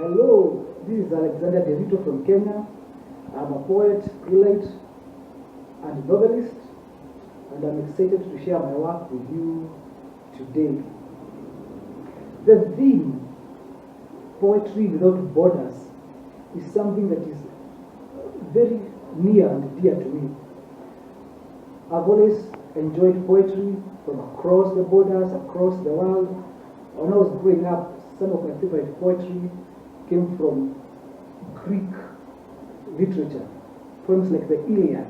Hello, this is Nderitu from Kenya. I'm a poet, playwright, and novelist, and I'm excited to share my work with you today. The theme, Poetry Without Borders, is something that is very near and dear to me. I've always enjoyed poetry from across the borders, across the world. When I was growing up, some of my favorite poetry came from Greek literature. Poems like the Iliad,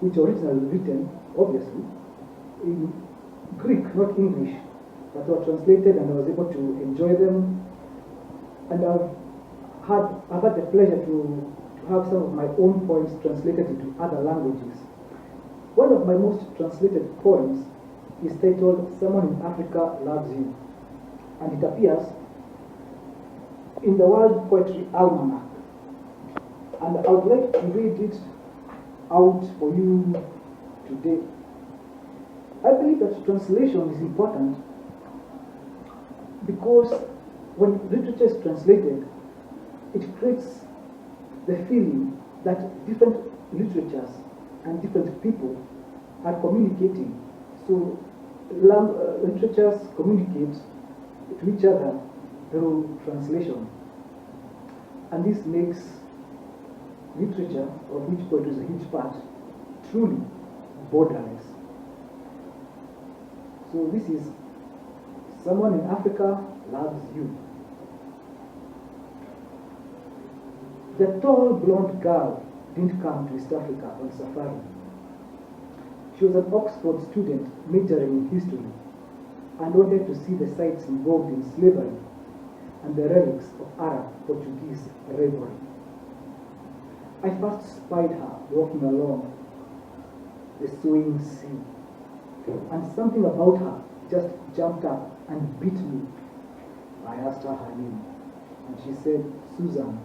which were originally written, obviously, in Greek, not English, but were translated, and I was able to enjoy them. And I've had the pleasure to have some of my own poems translated into other languages. One of my most translated poems is titled "Someone in Africa Loves You," and it appears in the World Poetry Almanac. And I would like to read it out for you today. I believe that translation is important because when literature is translated, it creates the feeling that different literatures and different people are communicating. So literatures communicate to each other through translation. And this makes literature, of which poetry is a huge part, truly borderless. So this is "Someone in Africa Loves You." The tall blonde girl didn't come to East Africa on safari. She was an Oxford student majoring in history and wanted to see the sites involved in slavery and the relics of Arab-Portuguese rivalry. I first spied her walking along the swaying sea, and something about her just jumped up and beat me. I asked her her name, and she said Susan,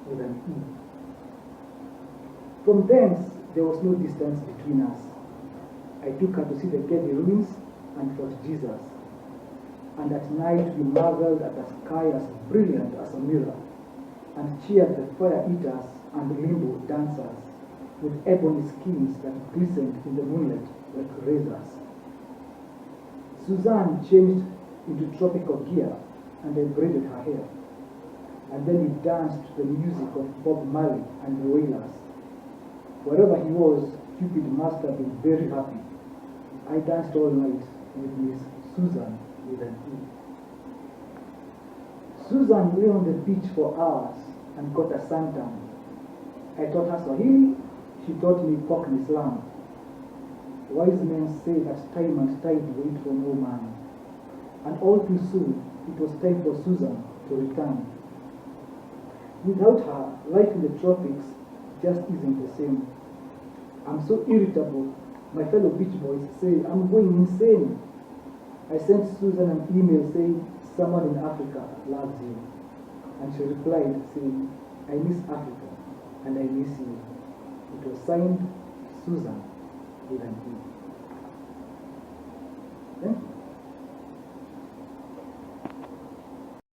with an E. From thence, there was no distance between us. I took her to see the Getty ruins and Fort Jesus. And at night we marveled at a sky as brilliant as a mirror, and cheered the fire eaters and limbo dancers with ebony skins that glistened in the moonlight like razors. Suzanne changed into tropical gear, and I braided her hair. And then we danced to the music of Bob Marley and the Wailers. Wherever he was, Cupid must have been very happy. I danced all night with Miss Susan with an E. Susan lay on the beach for hours and got a suntan. I taught her Swahili, she taught me Cockney slang. Wise men say that time and tide wait for no man. And all too soon, it was time for Susan to return. Without her, life in the tropics just isn't the same. I'm so irritable. My fellow beach boys say I'm going insane. I sent Susan an email saying, "Someone in Africa loves you." And she replied saying, "I miss Africa and I miss you." It was signed Susan with an E. Thank you.